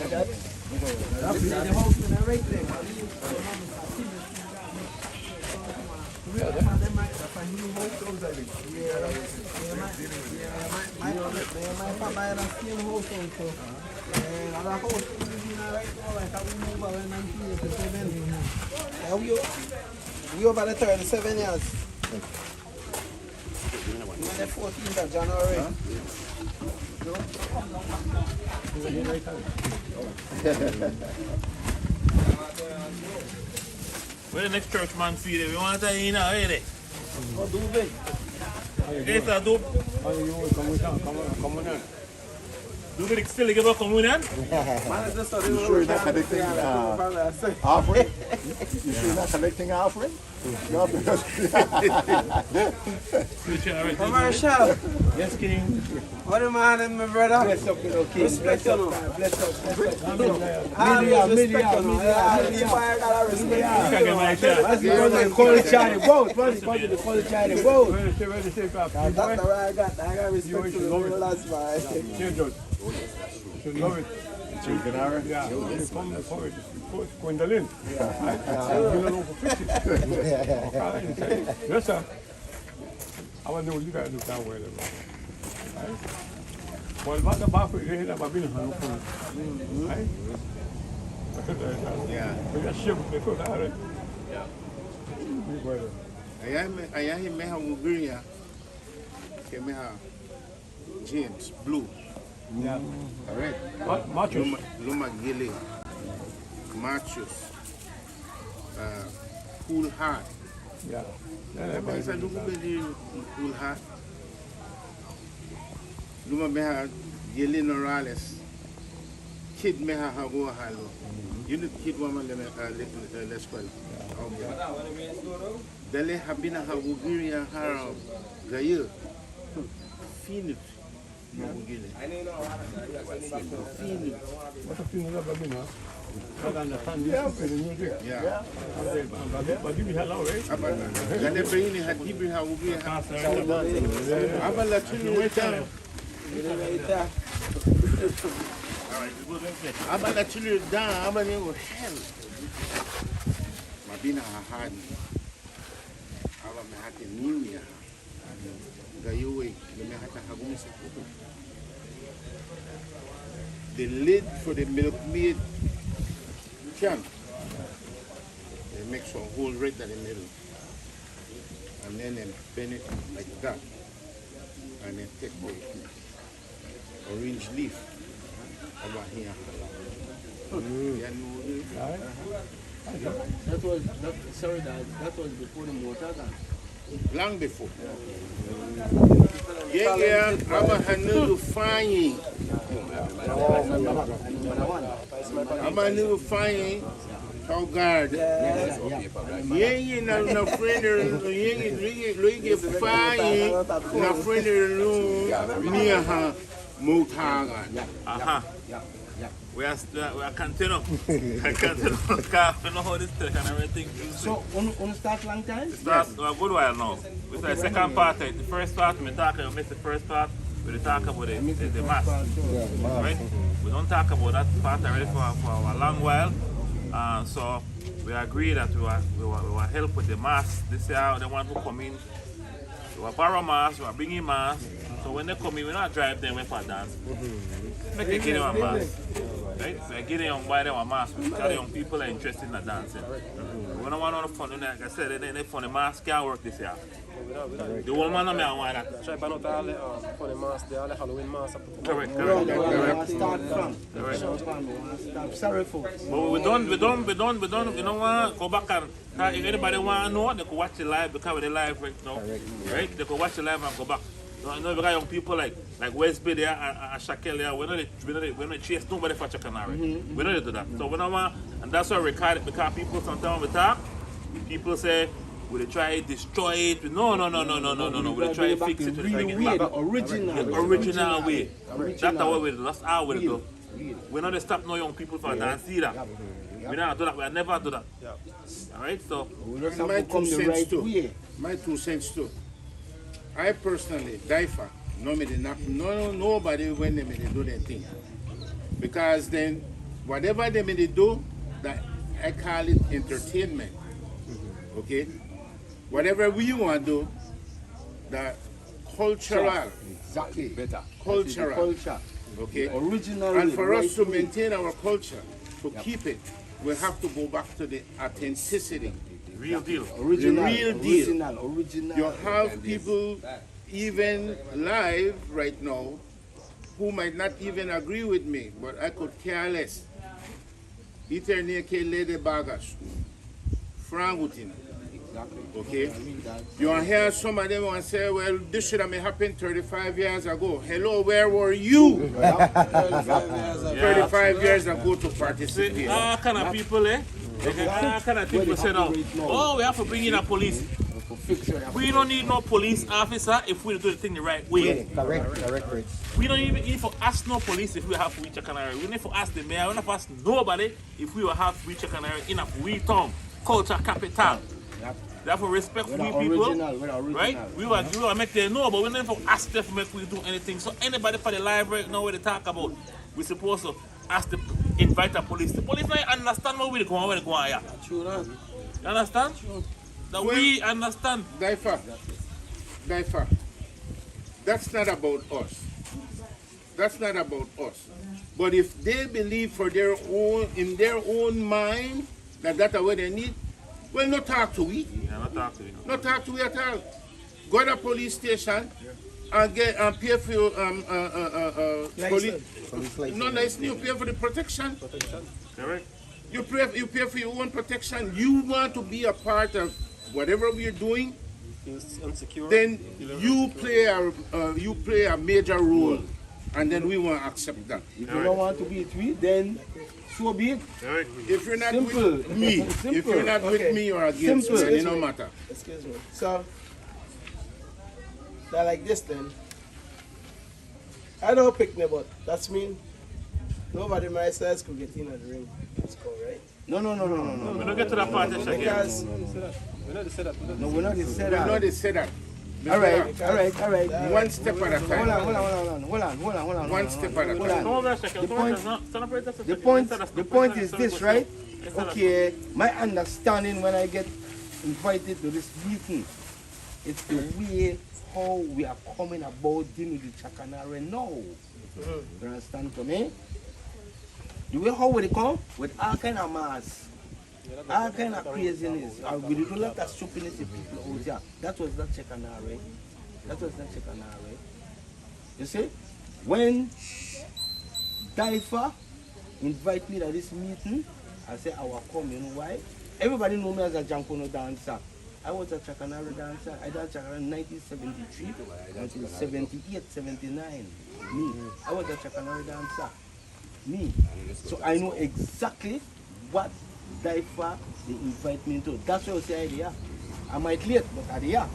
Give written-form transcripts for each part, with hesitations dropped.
We over the 37 years. The 14th of January. Where the next church man see it? We want to in already. Oh, do big. Yes, I do. Do we still give a communion? You sure you're not collecting offering? You sure you're not collecting offering? Commercial. Yes, King. What the man, my brother? Bless up, you know, King. Respect you. Bless up. Respect you. I gotta respect You can get my shot. That's the brother call the Charlie Boat. What's the brother call the Charlie Boat? That's the way I got. I got respect to the last man. You love it. Chicken hour? Yeah. Gwendolyn. You know for 50. Yes, sir. I want to know what you got to do down where. Well, about the bar for you, I've been on. Right? Yeah. But that ship, they could have it. I am a Hungarian. James Blue. Yeah. Correct. Machos. Loma Gile. Machos. Cool Heart. Yeah. Mas a Luma Beli Cool Heart. Luma Meha Gile Norales. Kid Meha Hago Halo. You need kid woman let's call. Dele Habina Hagugiri Haram. Gayu. Finit. What's the thing about Babina? I understand this is the music. Yeah. But you have now, right? Dele Brain had Dibri Hagugiri. Abala Chili wait down. Abala Chili down. Abala was hell. Mabina had. Abala had a new year. The lid for the milkmaid can. They make some hole right in the middle. And then they bend it like that. And then take the orange leaf over here. That was before the motor gun. Long before. Yeah, I'm a new fine. I'm a new fine. Cow guard. Yeah, no friend, you fine. No friend, near her, Motagan. Aha. We are continue. I continue. We know how this take and everything. So, on start long time? Start a good while now. We start the second part. The first part, we miss the first part. We talk about the mass. Right? We don't talk about that part already for a long while. So we agree that we will help with the mass. This year, the one who come in, we will borrow mass, we will bring in mass. So when they come in, we not drive them for dance. Make them get them a mass. Right? So I get the young boy them a mask because the young people are interested in the dancing. We don't want no fun, like I said, they fun the mask can't work this year. The whole man I want that. Try to not all the mask, the Halloween mask. Correct. Start from. Sorry folks. But we don't, you don't want to go back and if anybody want to know, they can watch the live because we're live right now. Right? They can watch the live and go back. You know, we got young people like West Bay there and Shaquille there. We don't chase nobody for Chakanari. We don't do that. So we don't want, and that's why we record it because people sometimes we talk, people say, will they try to destroy it? No. Will they try to fix it? The original way. That's our way. That's our way to go. We don't stop no young people for dance either. We don't do that. We never do that. Alright, so my 2 cents too. I personally, Daifa, nobody when they do their thing. Because then whatever they may do, that I call it entertainment. Okay? Whatever we want to do, the cultural, Exactly. Better. cultural, Culture. okay? Original. And for us to right way. maintain our culture, to keep it, we have to go back to the authenticity. Real deal. Original. The real deal. Original. You have people even live right now who might not even agree with me, but I could care less. Eterneke Lady Bagas, Frangutin. Okay? You want to hear some of them and say, well, this should have happened 35 years ago. Hello, where were you 35 years ago to participate? All kind of people, all kind of people say now, oh, we have to bring in a police. We don't need no police officer if we do the thing the right way. Correct. We don't even need to ask no police if we have Fuicha Canary. We don't need to ask the mayor. We don't have to ask nobody if we will have Fuicha Canary in a Fui town, culture capital. Therefore, respect we people, right? We will make them know, but we don't have to ask them to make we do anything. So anybody for the live right now, what they talk about, we're supposed to ask the invite the police. The police don't understand what we're going here. True that. You understand? That we understand. Daifa, that's not about us. That's not about us. But if they believe for their own, in their own mind, that that's what they need, well, not talk to we. Yeah, not talk to you. Not talk to we at all. Go to police station and get and pay for your police. No license. You pay for the protection. Correct? You pay for your own protection. You want to be a part of whatever we're doing, Insecure. then you play a major role, and then we want to accept that. If you don't want to be with me, then so be it. Correct. If you're not Simple. with me, if Simple. you're not with me or against Simple. me, then it don't matter. Excuse me. So, they're like this then. I don't pick me, but that's mean nobody my size could get in at the ring. Let's go, right? No. We don't get to that part yet, Shakir. Because We know they say that. No, we're not said You know that. they say that. All right. One step at a Hold time. on. One step at a Hold time. on. The point is this, right? Okay, my understanding when I get invited to this meeting, it's the way how we are coming about dealing with the Chakanare now. You understand for me? The way how we come with all kind of mass, all kind of craziness, we do a lot of stupidness in people out there. That was not Chakanare. You see, when Daifa invite me to this meeting, I say I will come. You know why? Everybody know me as a Jankono dancer. I was a Chakanare dancer. I danced Chakanare in 1973 until 78, 79. Me. I was a Chakanare dancer. Me. So I know exactly what Daifa they invite me to. That's why I say idea. I might late, but I there.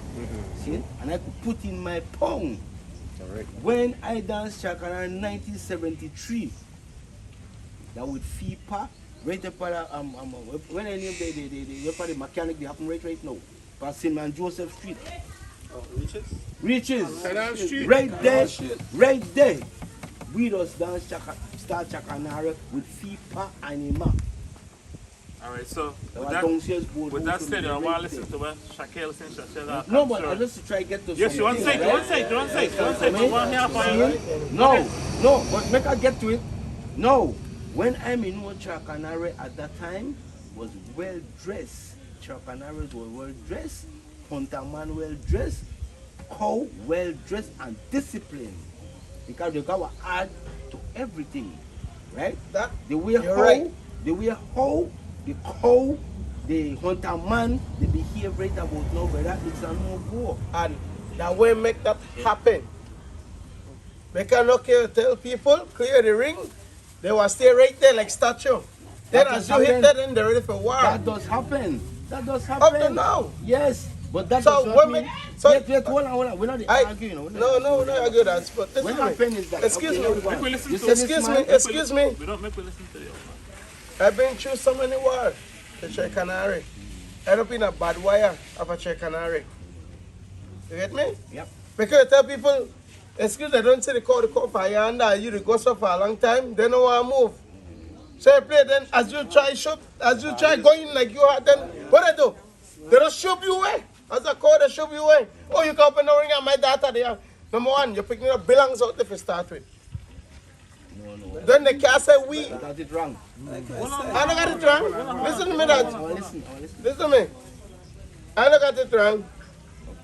See? And I could put in my pound. When I danced Chakanare in 1973, that with FIPA, right up at when I name the mechanic, they happen right now. Past St. Man Joseph Street. Oh, Reaches. Canal Street. Right there. We just dance start Chakanare with FIPA Anima. Alright, so There with was that, downstairs board with that also said, I right want to there. listen to what Shaquille said. Shaquille, No, but I just try to get to yes, you want to say, something, right? you want to say. I want to hear from you. No, but make I get to it. No, when I'm in Chakanare at that time was well dressed. Chakanares were well dressed, Hunter man well dressed, cow well dressed and disciplined. Because the guy will add to everything, right? that The way You're right. the cow, the hunter man, they behave right about now, but that is a no go. and that way make that happen. Make a look here, tell people, clear the ring, they will stay right there like statue. Then That as does you hit happen. that, then they're ready for war. That does happen. Up to now. Yes, but that So does not women- mean. so- Wait, hold on. We're not arguing. No, I get that. But What listen happened to is me. that. Excuse okay, me. everyone, Make we listen you to- said this Excuse me. man- Excuse me. We don't make we listen to you. I've been through so many wars. The Chekanare. End up in a bad wire of a Chekanare. You get me? Yep. Because I tell people, excuse me, I don't say they call the cop for you and you the go so for a long time, they don't want to move. So you play, then as you try going like you are, then what they do? They just shove you away. As a code, they shove you away. Oh, you come up and ring at my data there. Number one, you're picking up belongs out there to start with. No. Then they can't say we. I got it wrong. I don't got it wrong. Listen to me, Dad. Listen. Listen to me. I don't got it wrong.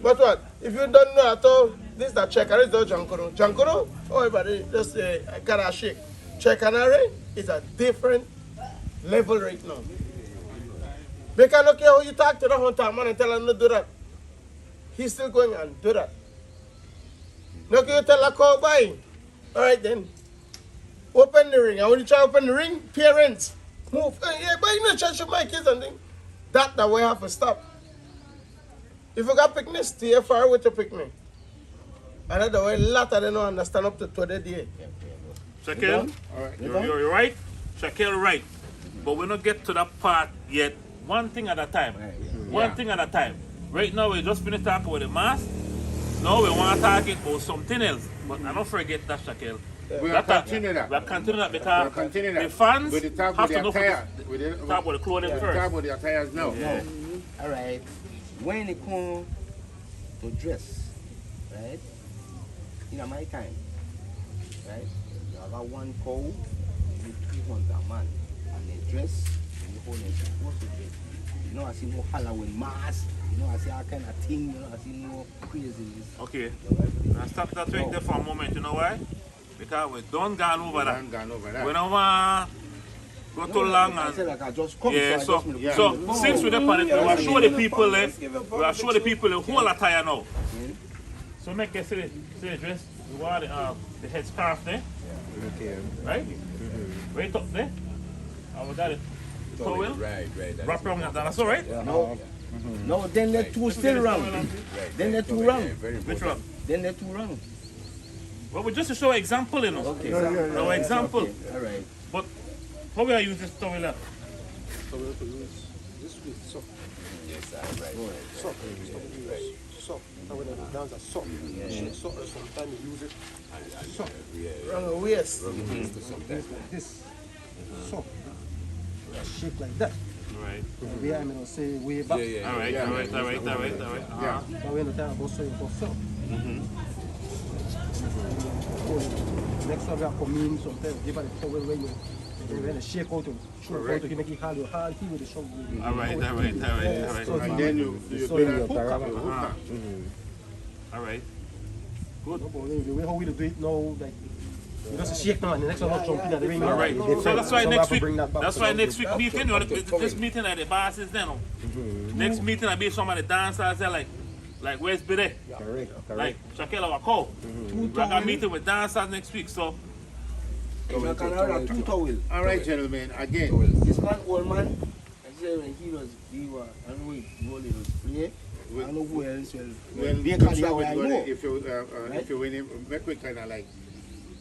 But what? If you don't know at all, this is the checker, this is the Jankuro. Jankuro, oh, everybody just got a shake. Chekanare is a different level right now. Because look here how you talk to the hunter man and tell him to do that. He's still going and do that. Look here, you tell a cowboy. All right then. Open the ring. And when you try to open the ring, parents, move. Yeah, but you know, try to show my kids and things. That's the way I have to stop. If you got picnic, stay far away to picnic. And that's the way a lot of them don't understand up to today. Shaquille, you're right. Shaquille right. But we don't get to that part yet. One thing at a time. One thing at a time. Right now we just finished talking about the mask. Now we want to talk about something else. But I don't forget that, Shaquille. We are continuing that. We are continuing that because the fans have to know talk about the clothing first. Talk about the attires now. Yeah. All right. When it comes to dress, right? In my time, right? You have a one cow with 200 man, and they dress and the whole thing supposed to dress. You know, I see no Halloween mask. You know, I see all kind of thing. You know, I see no craziness. Okay. Now stop that right there for a moment. You know why? Because we don't gone over that. We don't want go too long I and said like I just come. yeah. So since we're there, we will show the people we will show the people the whole attire now. So make us see the dress. We want the headscarf there. Okay. Right? Right up there. And we got it. Towel. Right. Wrap around that. That's all right? No, then they're two still wrong. Then they're two wrong. Which one? Then they're two wrong. Well, we just to show an example, you know. Okay. No example. Okay. All right. But how will I use this towel? So we have to use this with sock. Yes, right. Sock. Sock. And when the dance a sock. Sock, or sometimes you use it. Sock. Wrong waist. Sometimes. Like this. Sock. Shape like that. Right. We are going to say way back. All right. Yeah. Now we're going to talk about sock. Next one we have come in sometimes. Give her the towel when you shake out to show out to make it hard. Your hard key with the shock. All right. So And then you do the hook. All right. Good. The way how we do it now, like you just shake now and the next one will jump in at the ring. All right. So So that's why we next have to week. bring that back That's to why the- next week meeting. You know, this meeting at the bars is then. Next meeting I be some of the dancers there like where's Bide? Correct. Like Shaquille our call. We're gonna meeting with dancers next week. So You can have two towels. All right, gentlemen. Again, This man, old man, I said when he was, I don't know he was play. I don't know who else. well, Be a good cardiac, job with I what- know. if you win it, make we kind of like,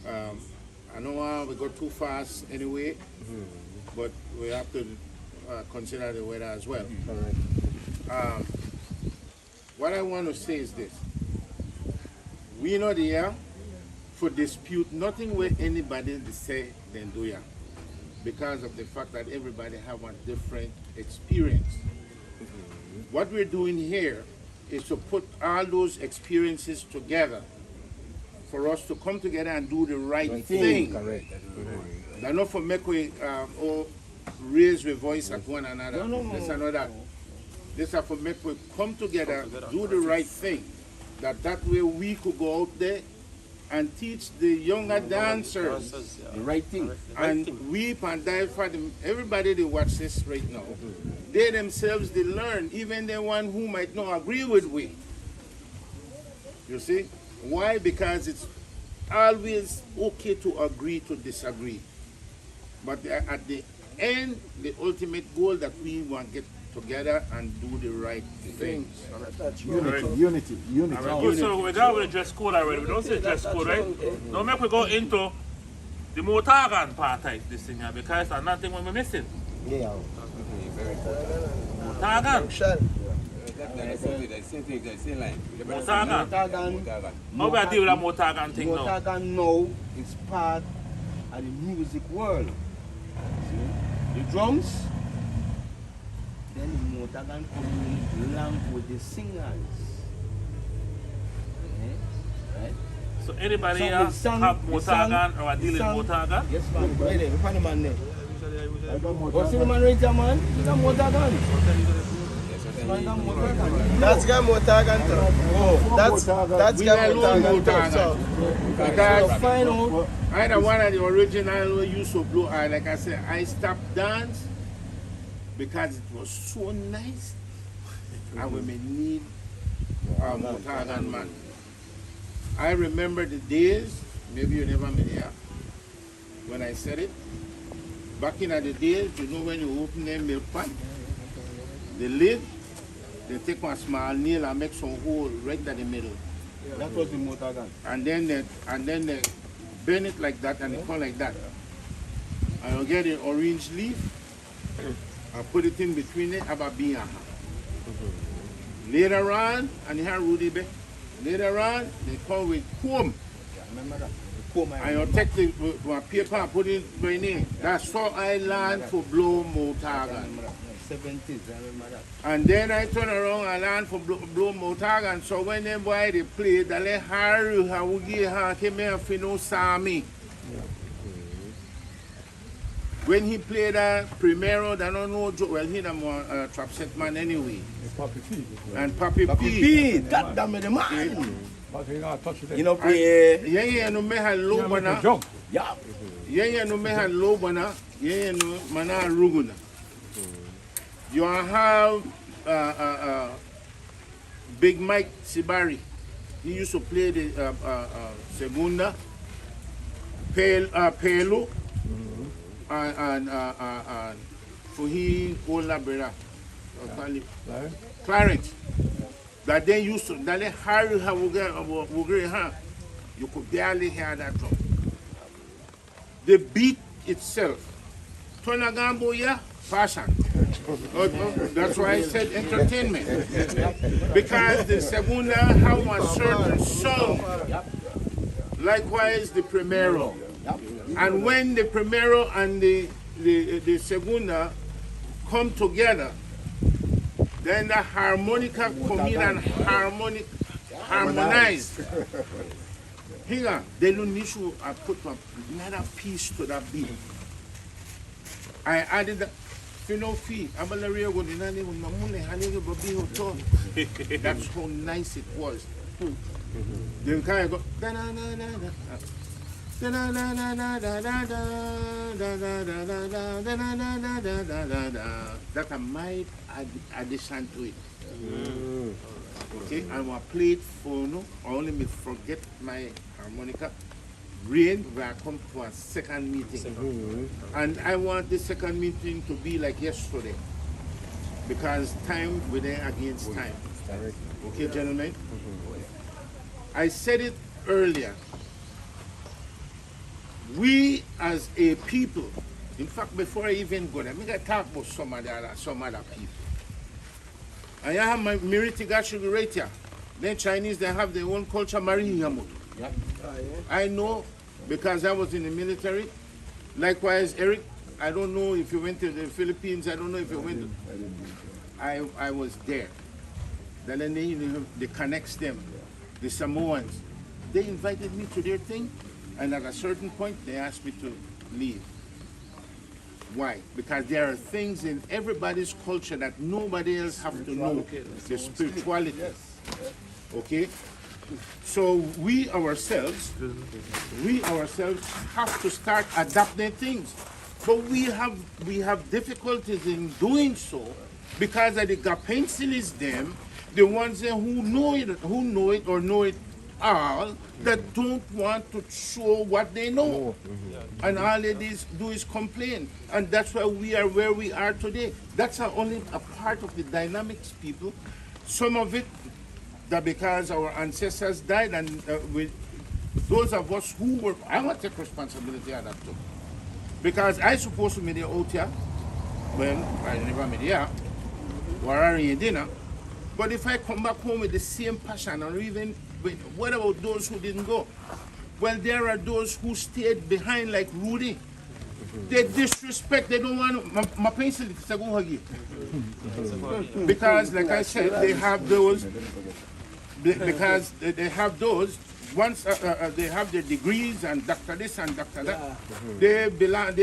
I know we go too fast anyway, but we have to consider the weather as well. What I want to say is this: we not here for dispute nothing with anybody to say then do ya, because of the fact that everybody have a different experience. What we're doing here is to put all those experiences together for us to come together and do the right thing. Correct. They're not for make we all raise the voice at one another. No. This and all that. This are for make we come together, do the right thing. That way we could go out there and teach the younger dancers The right thing. and weep and die for them. Everybody they watch this right now, they themselves they learn, even the one who might not agree with we. You see? Why? Because it's always okay to agree to disagree. But at the end, the ultimate goal that we want to get together and do the right things. Unity. all right. Good. So we're done with the dress code already. We don't say dress code, right? Now make we go into the Motagan part of this thing here because there's nothing we're missing. Yeah. Motagan. Function. Motagan. Motagan, How we deal with that Motagan thing now? Motagan now is part of the music world. See? drums. Then the Motagan come in along with the singers. Right? So anybody So here the song- have the Motagan song- or a deal the with song- Motagan? Yes, man. Right there. We find the man there. What's the man right there, man? He's a Motagan. That's got Motagan too. Oh, That's We got alone Motagan too. So, so Because find out. I the one of the original who used to blow. Like I said, I stopped dance because it was so nice. And we may need a Motagan man. I remember the days, maybe you never met here, when I said it. Back in the days, you know when you open the milk pan, the lid, they take one small nail and make some hole right in the middle. That was the Motagan. And then they bend it like that and they come like that. And you get an orange leaf and put it in between it about being. Later on, and you have Rudy Bay. Later on, they come with comb. Remember that? The comb And you take the one paper and put it in it. That's how I learned to blow Motagan. 70s, I remember that. And then I turn around and learn for blow Motagan. So when them boy they play, they let Harry Hawugi came here for no Sami. When he played Primero, they don't know joke. Well, he a more trap set man anyway. And Papi P. P, that damn the man. But you gotta touch it. You know, play. Yeah, no me had low bana. Jump. Yeah. Yeah, no me had low bana. Yeah, no mana ruguna. You have Big Mike Sibari. He used to play the segunda, Pelo, and for he old brother, Clarence. That they used to, that they hurry how we get, you could barely hear that drum. The beat itself, Tonagambo, yeah, fashion. That's why I said entertainment. Because the segunda have a certain song. Likewise, the primero. And when the primero and the segunda come together, then the harmonica come in and harmonize. Here, they don't need to put another piece to that beat. I added that. That's how nice it was. Then kind of go. That's my addition to it. Okay, and I played for no, only me forget my harmonica. Rain when I come to a second meeting. And I want this second meeting to be like yesterday. Because time within against time. Okay, gentlemen? I said it earlier. We as a people, in fact, before I even go there, I'm going to talk about some other people. I have my Miritigashi right here. Then Chinese, they have their own culture, Marie Yamoto. Yep. I know because I was in the military. Likewise, Eric, I don't know if you went to the Philippines. I don't know if you went to... I was there. Then they connects them, the Samoans. They invited me to their thing, and at a certain point, they asked me to leave. Why? Because there are things in everybody's culture that nobody else have to know. The spirituality. Okay? So we ourselves have to start adapting things. But we have difficulties in doing so because of the Gapensilis them, the ones who know it or know it all, that don't want to show what they know. And all they do is complain. And that's why we are where we are today. That's only a part of the dynamics, people. Some of it that because our ancestors died, and with those of us who were, I want to take responsibility of that too. Because I supposed to be there out here, well, I never made here, or in dinner. But if I come back home with the same passion, or even, what about those who didn't go? Well, there are those who stayed behind like Rudy. They disrespect, they don't want my pencil to go hug you. Because, like I said, they have those, because they have those, once they have their degrees and doctor this and doctor that, they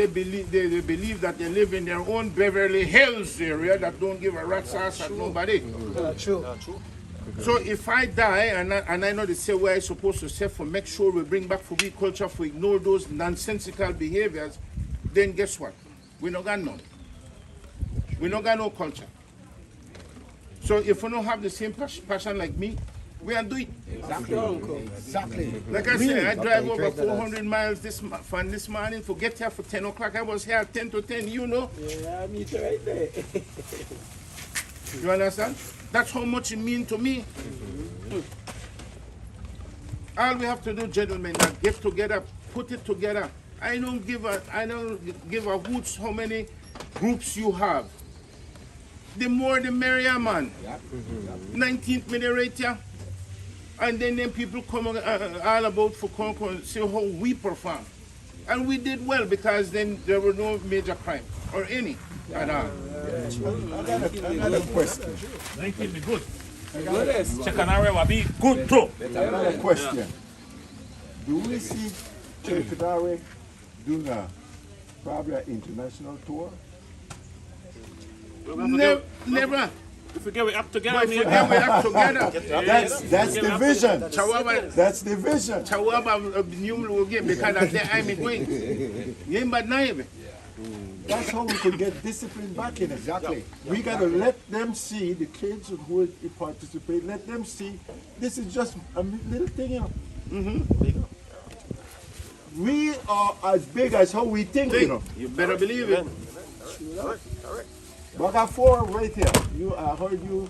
believe that they live in their own Beverly Hills area that don't give a rat's ass at nobody. True. So if I die and I know they say where I'm supposed to say for make sure we bring back for we culture, for ignore those nonsensical behaviors, then guess what? We not got none. We not got no culture. So if we don't have the same passion like me, we can do it. Exactly. Like I said, I drive over 400 miles this morning. For get here for 10 o'clock. I was here at 10 to 10, you know. Yeah, me too right there. You understand? That's how much it means to me. All we have to do, gentlemen, is get together, put it together. I don't give a hoots how many groups you have. The more the merrier, man. 19th minute right here. And then people come all about for Concord, see how we perform. And we did well because then there were no major crime or any at all. I got a question. 19 be good. Chekanare will be good too. I got a question. Do we see Chekanare doing probably an international tour? Never. If we get we up together, But if we get together. That's the vision. Chawaba, That's the vision. Chawaba, new will get because of that I'm going. Yeah, but now. That's how we could get discipline back in it. Exactly. We gotta let them see, the kids who will participate, let them see this is just a little thing, you know. We are as big as how we think, you know. You better believe it. But I got 4 right here. I heard you.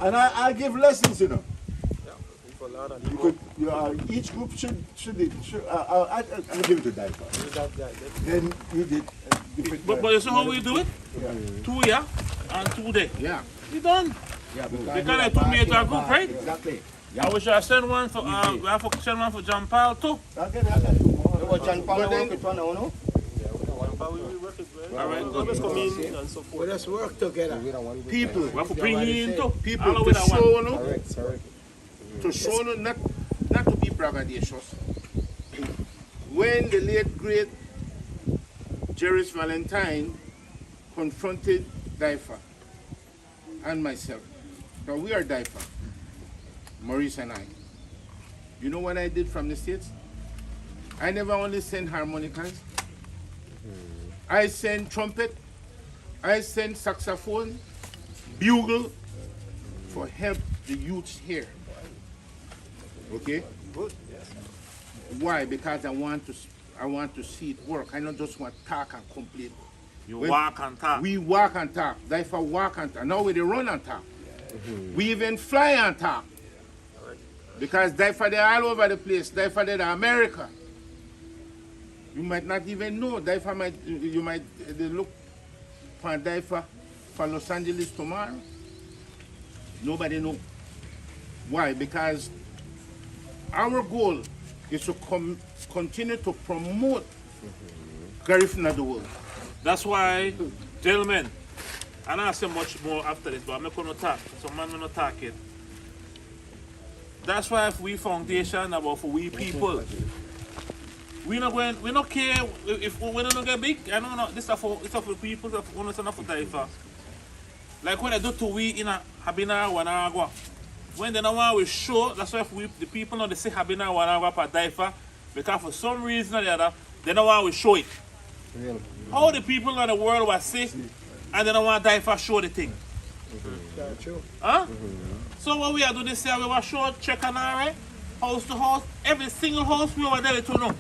And I give lessons, you know. You could, each group should I'll give it to Daifa. Then you did different. But you see how we do it? 2 here and 2 there. Yeah. We done. Yeah, They kind of 2 major group, right? Exactly. I wish I send one for we have to send one for John Paul too. I got 2 more. You got John Paul work with one now, no? All right, Always come in and so forth. Let us work together. People, we have to bring you in too. people All to over that one. show, no, to show, no, not to be braggadocious. When the late great Jerry's Valentine confronted Daifa and myself, now we are Daifa, Maurice and I. You know what I did from the States? I never only sent harmonicas. I sent trumpet, I sent saxophone, bugle for help the youths here. Okay? Why? Because I want to see it work. I don't just want talk and complain. You walk and talk. We walk and talk. Therefore walk and talk. Now we run and talk. We even fly and talk. Because therefore they're all over the place. Therefore they're America. You might not even know. Therefore you might they look for therefore for Los Angeles tomorrow. Nobody know. Why? Because our goal is to continue to promote Garifuna of the world. That's why, gentlemen, I don't say much more after this, but I'm not going to talk. Some man will not talk it. That's why if we foundation about for we people, we not care if we don't get big. I don't know this stuff for people that want to for Taifa. Like when I do to we in a Habina Wanagua. When they know want we show, that's why if the people know they say Habina Wanagua for Taifa, because for some reason or the other, they don't want we show it. How the people in the world will say, and they don't want Taifa show the thing. Huh? So what we are doing this year, we will show Chekanare, house to house, every single house we over there to know.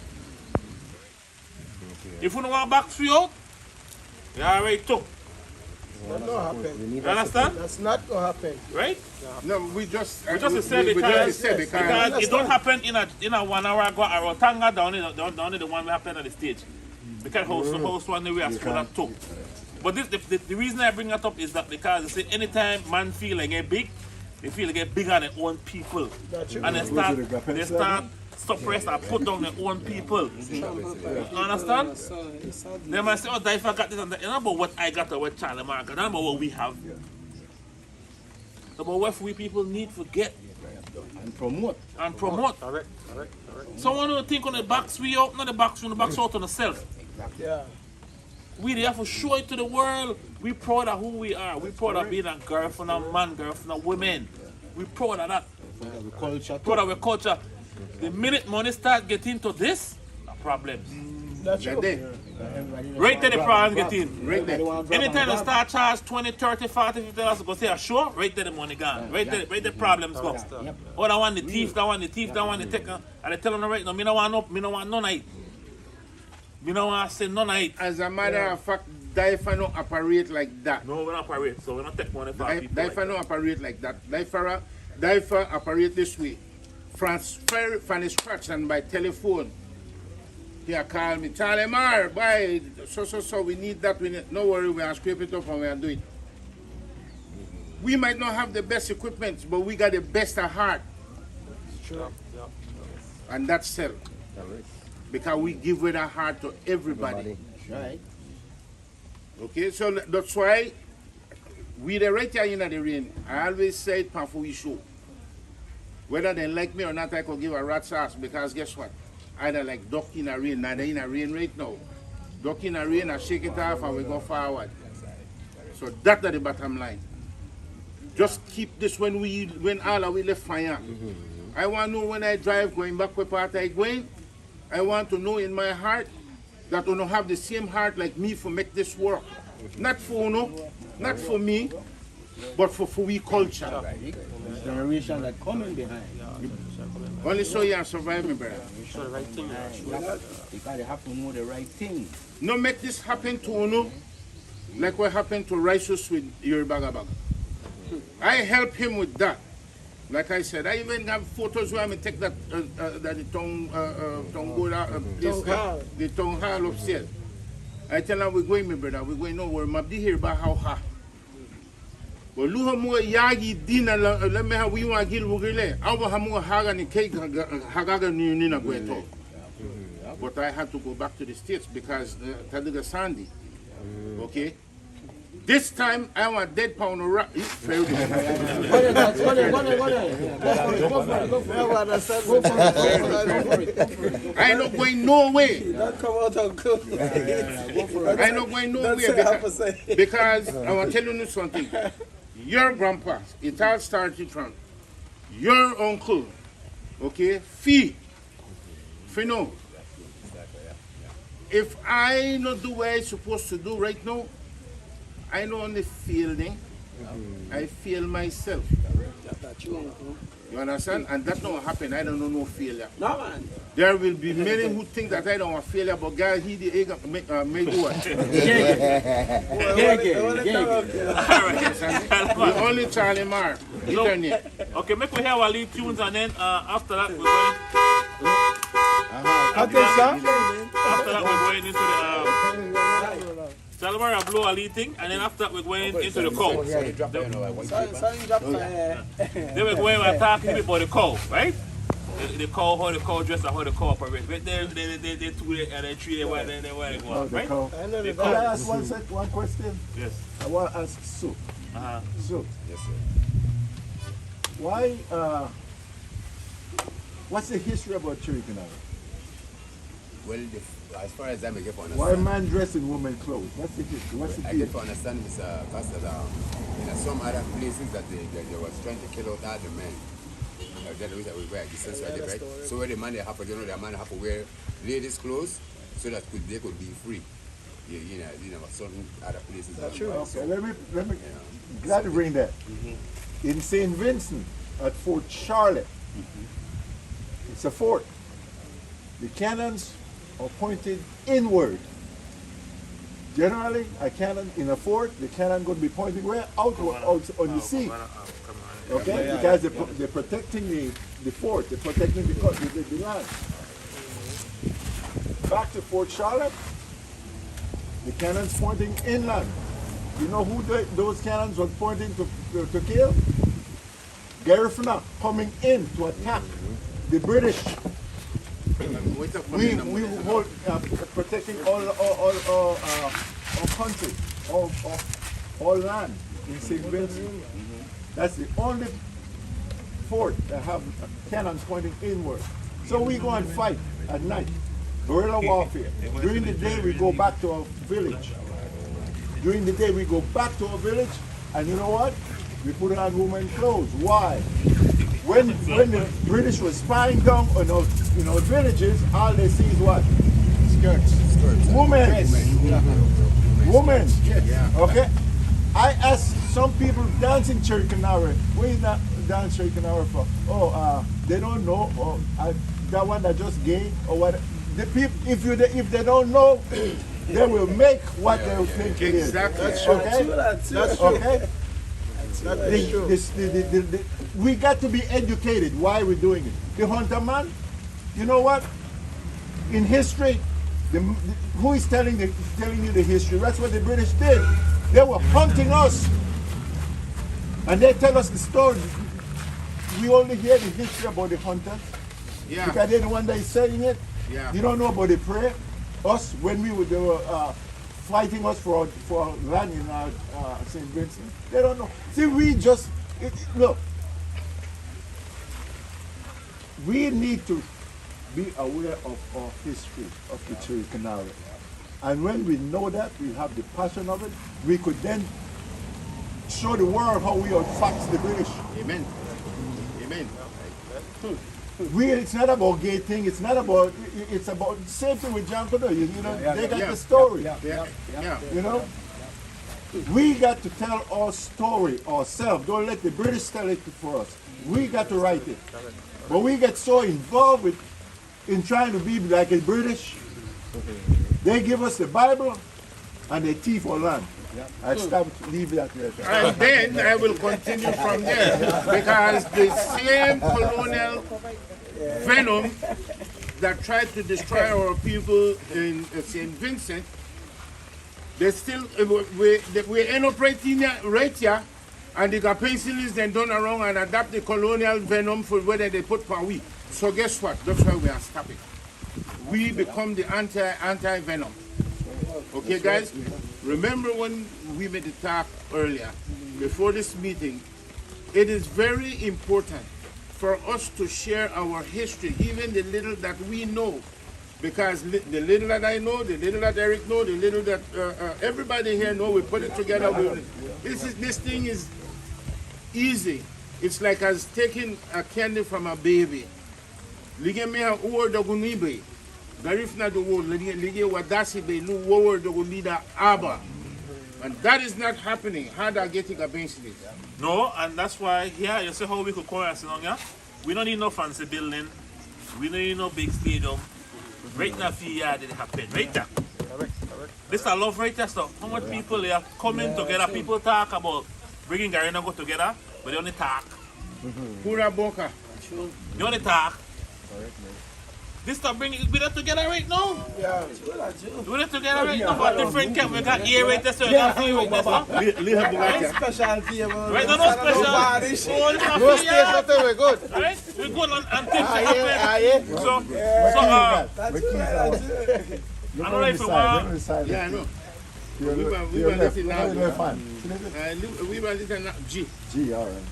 If we don't want back to you, you already took. That's not happen. You understand? That's not gonna happen. Right? No, we just say because it don't happen in a 1 hour ago or Rotanga down in the one we happen at the stage. Because house one day we are school at 2. But the reason I bring that up is that because they say anytime man feel like get big, they feel like get bigger than their own people. And they start suppress or put down their own people. Understand? They might say, oh, Daifa got this and that. It's not about what I got or what Charlie Mark got. It's not about what we have. It's about what we people need to get And promote. and promote. Correct. Someone who think on the box we out, not the box on the box out on self. Yeah. We have to show it to the world. We proud of who we are. We proud of being a girlfriend, a man, girlfriend, a women. We proud of that. The culture. Proud of our culture. The minute money start getting to this, a problem. That's That true. day, Right there the problem get in. right there. Anytime they start charge 20, 30, 40, 50 dollars to go say a show, right there the money gone. Right there the problems go. Oh, that one the thief, that one the thief, that one the taker. And they tell them right now, me no want none of it. Me no want to say none of it. As a matter of fact, Daifa don't operate like that. No, we're not operate, so we don't take money from people. Daifa don't operate like that. Daifa operate this way. Transfer from the scratch and by telephone. He call me, Charlie Mar, boy, so we need that. No worry, we are scrape it up and we are doing it. We might not have the best equipment, but we got the best at heart. And that's sell. Because we give with our heart to everybody. Right. Okay, so that's why we the right here in the rain. I always say it for we show. Whether they like me or not, I could give a rat's ass because guess what? Either like duck in a rain, now they're in a rain right now. Duck in a rain and shake it off and we go forward. So that's the bottom line. Just keep this when all of we left fire. I want to know when I drive going back where part I going. I want to know in my heart that you have the same heart like me for make this work. Not for not for me, but for we culture. The generation that coming behind. Only so you are surviving, brother. Because they have to know the right thing. No make this happen to Uno like what happened to Raisus with Yoruba Baga. I help him with that. Like I said, I even have photos where I take that the town hall upstairs. I tell her we're going, my brother, we're going nowhere. Mabdi here about how ha. But look more yagi dinner. Let me have we want to get Wugile. I will have more haga ni cake hagaga ni na gueto. But I had to go back to the States because Tadiga Sandy. Okay. This time I want dead pound of rock. I not going no way. Come out and go. I not going nowhere because I want to tell you something. Your grandpa, it all started from your uncle, okay? Fee. No. If I not do what I'm supposed to do right now, I not only feeling, I feel myself. You understand? And that's not what happened. I don't know no failure. No, man. There will be many who think that I don't want failure, but God, he the egg make what? The only Charlie Mar, internet. Okay, make we hear our lead tunes and then after that we're going. After that we're going into the Salamara blow a lead thing, and then after that we're going into the cow. Then we're going to talk about the cow, right? The cow, how the cow dress, and how the cow operates. Right? They 2 and then 3 where they go, right? Can I ask one question? Yes. I want to ask Sue. Sue. Yes, sir. Why, what's the history about Chiricahua? Well, as far as I may get to understand, Why man dressed in woman clothes? What's the history? What's the I deal? get to understand, Mr. Pastor, that in some other places that they was trying to kill out all the men. That we wear distance right there, right? So where the man they have to, the man have to wear ladies' clothes so that they could be free. You know, certain other places. That's true. Okay, let me glad to bring that. In St. Vincent at Fort Charlotte, it's a fort. The cannons are pointed inward. Generally, a cannon in a fort, the cannon going to be pointing where? Outward, out on the sea. Okay? Because they're protecting the fort, they're protecting the land. Back to Fort Charlotte, the cannons pointing inland. You know who those cannons were pointing to kill? Garifuna coming in to attack the British Wait up for We me, we hold protecting all country, all land in St. Vincent. That's the only fort that have cannons pointing inward. So we go and fight at night, guerrilla warfare. During the day we go back to our village. During the day we go back to our village, and you know what? We put on women clothes. Why? When the British was spying down on our villages, all they see is what? Skirts. Women. Women. Okay? I asked some people dancing Chiricanara, where is that dance Chiricanara from? Oh, they don't know. Or that one that just gay or what? The people, if they don't know, they will make what they think it is. Exactly. That's true. Okay? That's true. Okay? That is true. We got to be educated why we're doing it. The hunter man, you know what? In history, who is telling you the history? That's what the British did. They were hunting us. And they tell us the story. We only hear the history about the hunters. Yeah. Because they're the one that is saying it. Yeah. You don't know about the prayer. Us, when they were fighting us for land in St. Vincent. They don't know. See, we just, look, we need to be aware of our history of the Chiricanara. And when we know that, we have the passion of it, we could then show the world how we outfox the British. Amen. Amen. It's not about gay thing, it's about the same thing with John Connor, they got the story. Yeah. You know? We got to tell our story ourselves. Don't let the British tell it for us. We got to write it. But we get so involved in trying to be like the British. They give us the Bible and they thief our land. I stop, leave that there. And then I will continue from there because the same colonial venom that tried to destroy our people in St. Vincent, they still, we end up right here, and the Capensilis then turn around and adapt the colonial venom for whether they put for we. So guess what? That's why we are stopping. We become the anti-venom. Okay, guys? Remember when we made the talk earlier, before this meeting, it is very important for us to share our history, even the little that we know. Because the little that I know, the little that Eric knows, the little that everybody here know, we put it together. This thing is easy. It's like as taking a candy from a baby. Garifna the world, Ligia Wadasi be no word the leader Abba. And that is not happening. How are getting against it? No, and that's why here you see how we could call us along here. We don't need no fancy building. We don't need no big stadium. Right now, here did it happen. Right there. This I love right there stuff. How much people are coming together. People talk about bringing Gary and go together, but they only talk. Pura Boca. They only talk. This stuff bring it together right now. Yeah. Do it together right now for different camp. We got air right there, so we got feel right there. Specialty. Right, no special. No space, nothing, we're good. Right? We're good until things happen. I don't know if you want. Yeah, I know. We were listening now. We were listening now. G. Gee, all right.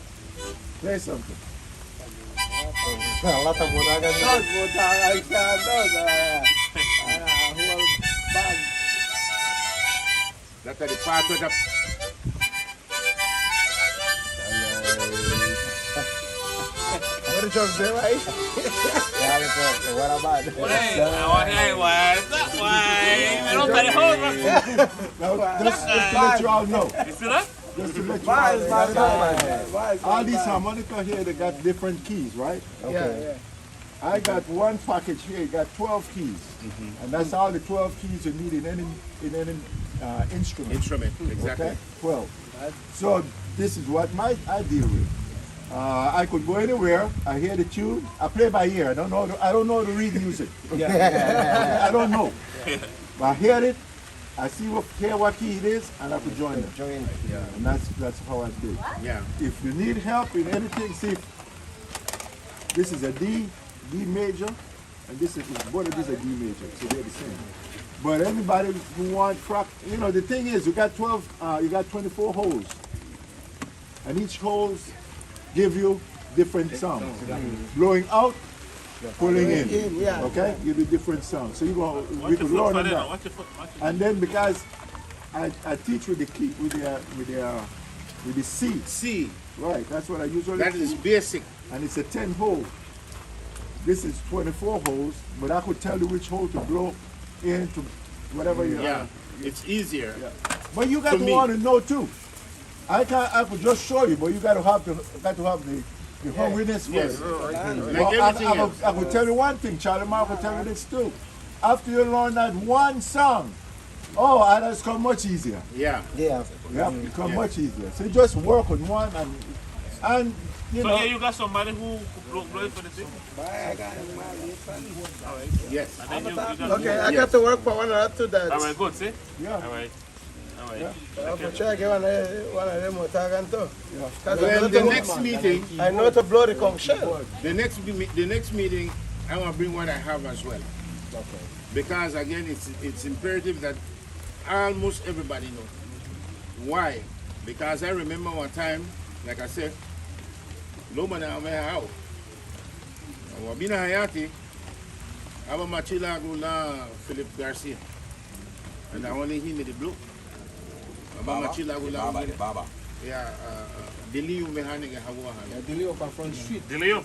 Play something. That's the part of the. What did you say, right? What about it? Just to let you all know. You see that? Just to let you all know. All these harmonica here, they got different keys, right? Yeah. I got one package here, it got 12 keys. And that's all the 12 keys you need in any instrument. Instrument, exactly. Okay? 12. So this is what I deal with. I could go anywhere, I hear the tune, I play by ear. I don't know how to read music. I don't know. But I hear it, I hear what key it is, and I could join them. And that's how I do it. Yeah. If you need help in anything, see, this is a D major, and this is both of these are D major, so they're the same. But everybody who want the thing is, you got 24 holes, and each holes give you different sounds. Blowing out, pulling in. Yeah. Okay, you do different sounds. So we could learn on that. And then because I teach with the key with the C. C. Right, that's what I usually That teach. is basic. And it's a 10 hole. This is 24 holes, but I could tell you which hole to blow into whatever you Yeah, it's easier. Yeah. But you got To to me. want to know too. I could just show you, but you got to have the hungriness for Yes. it. Like everything else. I could tell you one thing, Charlie Mark will tell you this too. After you learn that one song, it has come much easier. Yeah. Yeah. Yeah, it come much easier. So you just work on one and you So know. here you got somebody who blow it for the thing. Yes. And then you got Okay, I got to work for one or two that. All right, good. See. Yeah. All right. I'm going to try to get one of them with tag and two. Then the next meeting, I know to blow the conch shell. the next meeting, I want to bring what I have as well. Okay. Because again, it's imperative that almost everybody know. Why? Because I remember one time, like I said, Lomana Amehao. Wabina Hayati, Aba Machila Gula Philip Garcia. And I only him in the blue. Aba Machila Gula. Baba. Yeah, Dili Umehani Hawa. Delio from Front Street. Delio.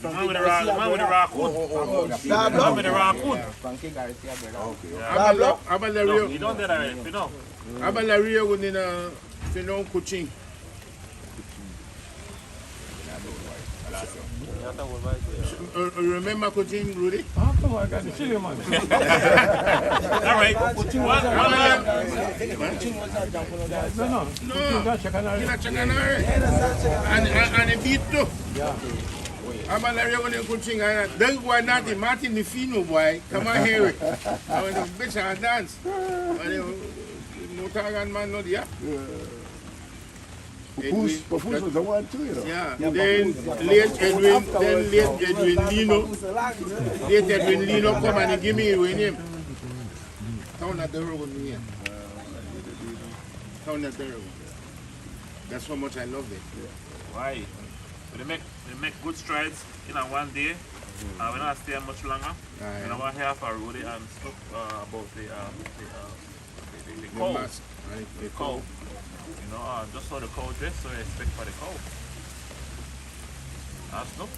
Man with the raccoon. Man with the raccoon. Frankie Garcia, brother. Okay. Aba No, Lario. you don't do that already. You know. Aba Lario within Finon Kuching. Remember Kuching, Rudy? Oh, come on, I got the chili, man. All right. No. No. Chakanari. Kina Chakanari. And a beat too. I'm a Larry when you coaching. Then why not the Martin the Fino boy? Come on here. I want to bitch and dance. Motagan man, no, yeah. Papus was the one too, you know. Yeah. Then late Edwin Lino. Late Edwin Lino come and give me your name. Town at the road with me. Town at the road. That's how much I love it. Why? But they make good strides in a one day. We're not staying much longer. And I want to hear for Rudy and stuff about the cow. The cow. You know, just how the cow dress, so I expect for the cow. Stuff.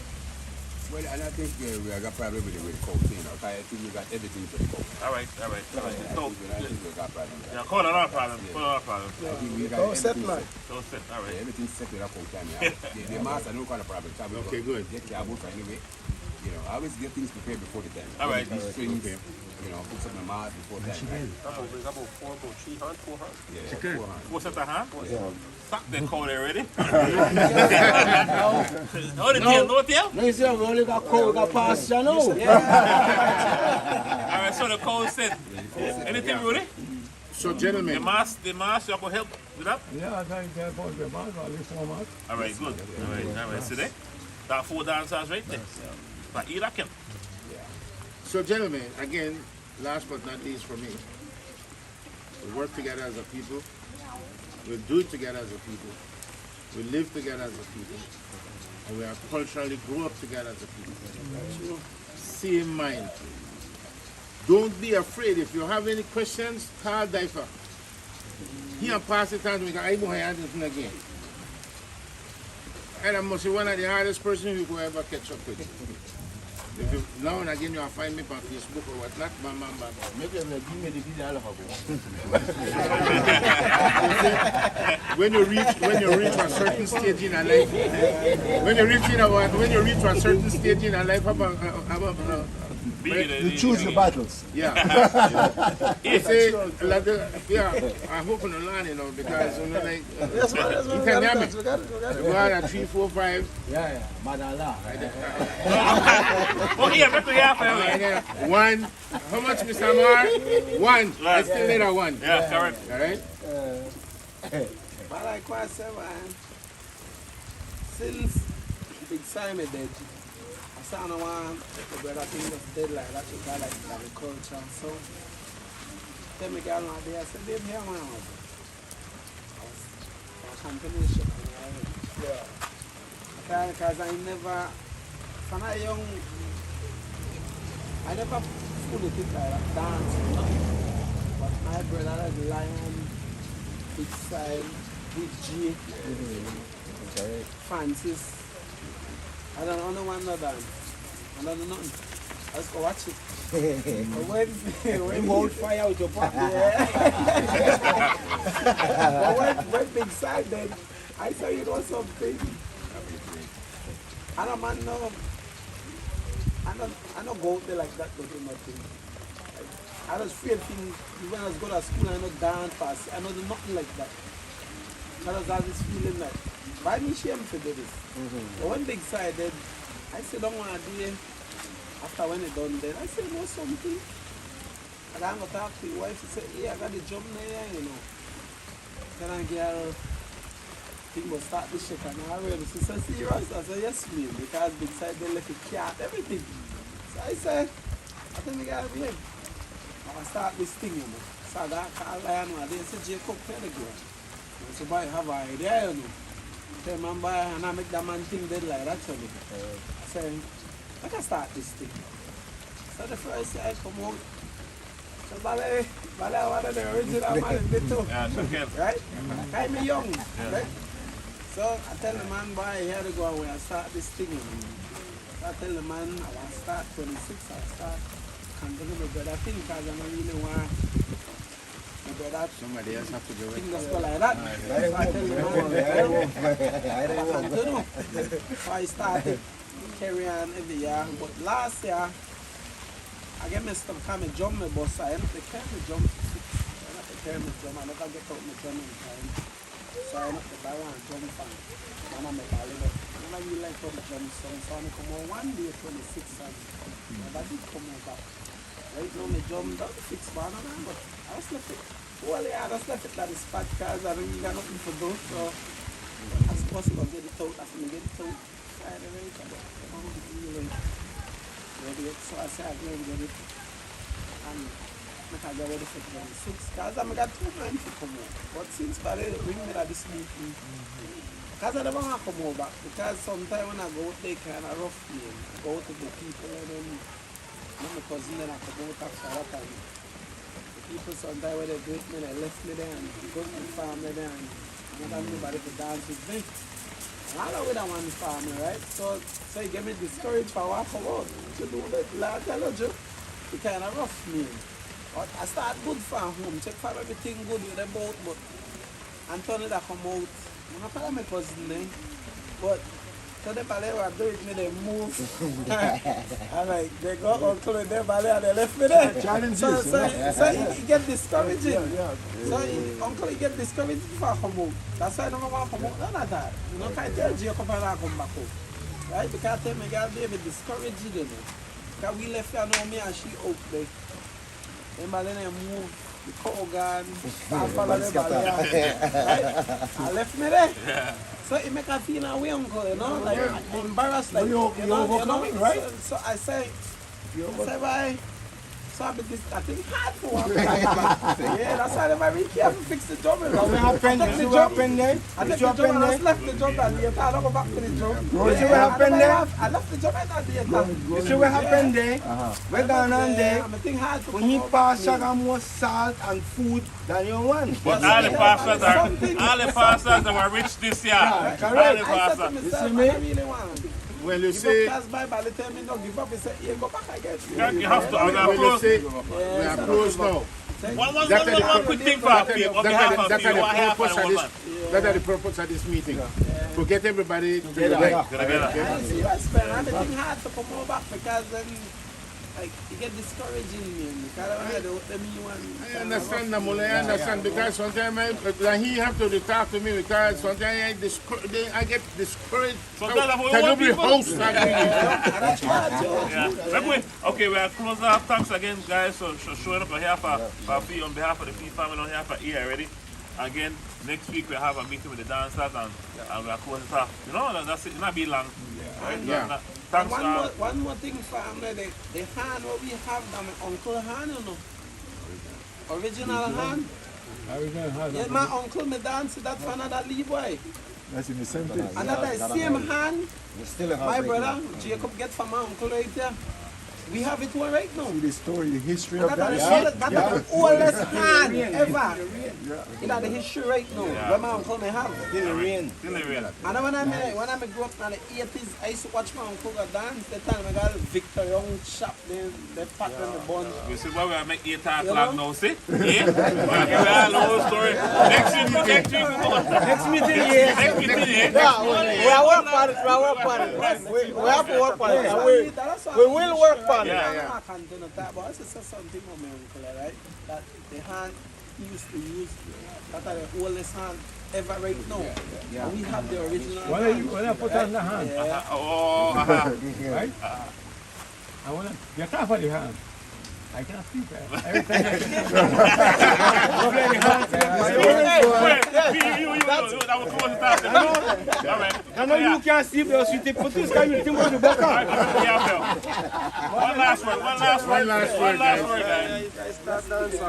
Well, and I think we have got problem with the cow thing. Okay, I think we got everything for the cow. All right. So, I think we got problem. yeah, call it our problem. Call it our problem. I think we got Don't set everything man. So set. All right. everything set with a cow time. The master no kind of problem. So we Okay, good. Get your boat anyway. You know, I always get things prepared before the time. All right. These strings, you know, put something in my mouth before time. About 3 hands, 4 hands. Yeah, 4 hands. What's that, hand? Stop that cow there already. No, the tail, no tail? No, you see, we only got cow, we got pasture now. All right, so the cow said, anything, Rudy? So, The gentlemen, mask, you have to help with that? Yeah, I think they're about the man, at least 4 months. All right, good. All right, see there? That 4 dancers right there. But either can. again, last but not least for me, we work together as a people. We do it together as a people. We live together as a people. And we are culturally grow up together as a people. Same mind. Don't be afraid. If you have any questions, call Daifa. He can pass it on to me. I know I again. And I must be one of the hardest persons you could ever catch up with. If you, now and again you will find me on Facebook or whatnot, Maybe I'm give me the video when you reach a certain stage in a life, when you reach a certain stage in a life, You choose your battles. yeah. You say, I hope on the line, you know, because you know, like, Yes, man. you can hear me. We got it. 1, 2, 3, 4, 5. Yeah, Madala. Oh, yeah, better hear for you. 1. How much, Mr. Amar? 1. I still need a 1. Yeah, correct. All right. But like I said, man, since Big Simon dead, I saw no one, the brother thing was dead like that, you got like agriculture. So, tell me, girl, one day, I said, babe, here, man. I was combination. Yeah. Because I never, when I young, I never fully think like that, dance, you know? But my brother had Lion, Big Side, Big G, Francis. I don't know one no dance. I don't know nothing. I just go watch it. when you hold fire with your pot, yeah. But when Big Side then, I saw you know something. I don't man know. I don't go out there like that, but do nothing. Like, I just feel things, when I was go to school, I don't dance fast. I don't do nothing like that. I just have this feeling like, why me shame to do this? But when Big Side did, I said, don't want to do it. After when it done then, I said, know something. And I'm going to talk to your wife. She said, yeah, I got the job there, you know. Then I girl, think we'll start this shit and I really, she said, serious? I said, yes, ma'am, because Big Side, they left the cat, everything. So I said, I think we got to be in. I start this thing, you know. So I got called Lion one day, I said, Jacob, tell the girl. I said, boy, have an idea, you know. Tell man, boy, and I make that man think dead like that, you know. I said, I can start this thing. So the first day I come out, so Bale, one of the original man in the two. Yeah, okay. Right? I'm young, right? So I tell the man, boy, here to go where I start this thing. So I tell the man, I want to start 26, I start continue my brother thing because I don't really want my brother. Somebody else have to do it. Things go like that. So I tell the man, I continue. So I started carry on every year. But last year, I get messed up because I jump my bus. I end up to carry my jump. I never get out my jump in time. So I end up to buy one jump fan. And I make a little. I don't really like how the jump song. So I come out one day 26 and I did come out back. Right now my jump don't fix man but I just left it. Well yeah, I just left it like this spot because I really got nothing to do. So as possible get it out. After I get it out, I had a very ready. So I said I'm going to get it. And I can get ready for 26 because I got 2 months to come out. But since Barry bring me to this meeting, because I never want to come over because sometimes when I go out they kind of rough me. I go out to the people and then my cousin then I come out after that time. The people sometimes when they break me, they left me there and go to the family there and I don't have nobody to dance with me. And I know we don't want the family, right? So you get me discouraged for walk out to do that. Like I tell you, it kind of rough me. But I start good from home, check for everything good with them both, but Anthony that come out, I'm not telling my cousin then, but so the ballet were doing me, they move. And like, they go uncle in their ballet and they left me there. So he get discouraging. So uncle he get discouraged before I come out. That's why I don't want to come out, none of that. You know, I tell Jacob and I come back home. Right? Because I tell my girl, baby, discouraged you, know. Because we left her know me and she out there. Remember then I moved the Kogan, I followed the ballet. Right? I left me there. Yeah. So it make her feel a way, uncle, you know, like embarrassed, like you overcoming, right? So I say bye. So I think hard for one. Yeah, that's why I'm very careful fix the job. What happened? I You happened there? I left the job and I just left the job and later I don't go back to the job. You see what happened there? I left the job and I later. You see what happened there? What going on there? I'm think hard to When he pass got more salt and food than you want. But all the pastors are rich this year. Correct. All the I said to pastors. myself, me? I really want to. When you Give say, up class Bible, they tell me no give up, he said, yeah, go back again. You have to. when you say, we are close now. One quick thing for our people. On behalf of you, what happened, woman? That are the purpose of this meeting. To get everybody together. I spend everything hard to come over back because then, like, it get discouraging me. Because I don't know what you want. I understand, Namula, I understand, because sometimes he have to talk to me because sometimes I get discouraged. Sometimes I'm Can you be host? Okay, we are closing up. Thanks again, guys, for showing up here for on behalf of the Fee family on here for here already. Again, next week we have a meeting with the dancers and we are close it off. You know, that's it. It not be long. Right? Yeah. Thanks. One more thing, family. The hand what we have now, my uncle hand, you know. Original hand. Yeah, my uncle, me dance that for another Levi. That's in the same thing. And that is same hand. My brother, Jacob, get from my uncle right there. We have it one right now. See the story, the history And of that that. is the oldest hand ever. In the history right now, where my uncle may have. Still rain. And when I grew up in the 80s, I used to watch my uncle go dance. The time I got Victor Young shop, they pack on the bun. You see why we are making 8 o'clock now, see? Yeah? We'll give you all the whole story. Next week. Next meeting, yeah. We are work on it. We have to work on it. We will work on it. I can't do that, but I said something about my uncle, right? That the hand he used to use, that are the oldest hand ever right now. And we have the original hand. When I put on the hand, right? I want to get off of the hand. I can't sleep. Every time I I know you can't sleep, but you take photos, can you think of the book? One last word, guys. You guys start dance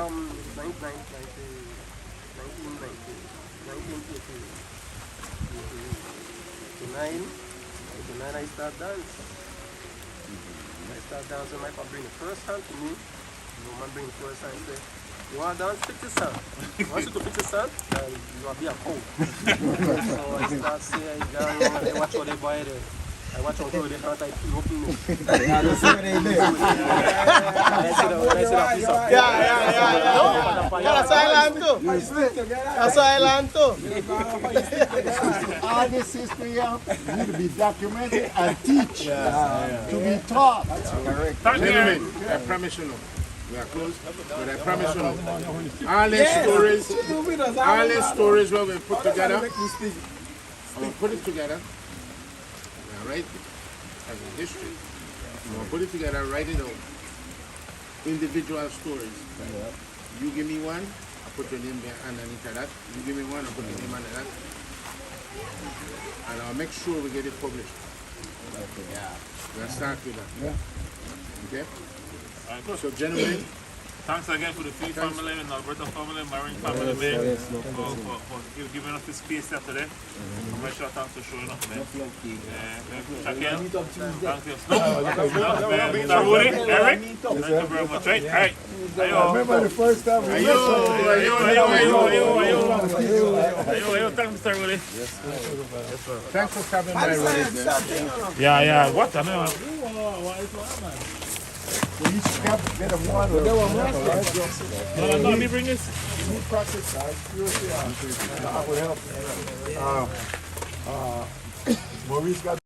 1989 I start dance. I start dancing, my papa bring the first hand to me. The woman bring the first hand and say, you want to dance, pick the song. Once you pick the song, then you want to be a cow. So I start saying, I watch what they buy there. I watch how they can't I keep up in me. That's Island too. That's Island too. All this history here need to be documented and teach to be taught. Gentlemen, I promise you now. We are close, but I promise you now. All these stories what we put together, we put it together. Right as a history. We'll put it together, write it out. Individual stories. You give me one, I put your name underneath that. You give me one, I put your name under that. And I'll make sure we get it published. We'll start with that. Okay? So gentlemen, thanks again for the Fee family and Alberta family, Marin family, man, for giving us the space here today. Commercial thanks for showing up, man. Shakir, thank you. Mr. Woody, Eric, thank you very much. Right? I remember the first time we met. Thanks, Mr. Woody. thanks for coming by, Roddy. Yeah, what? I know. We each get a one. No, let me bring this. That would help. Maurice got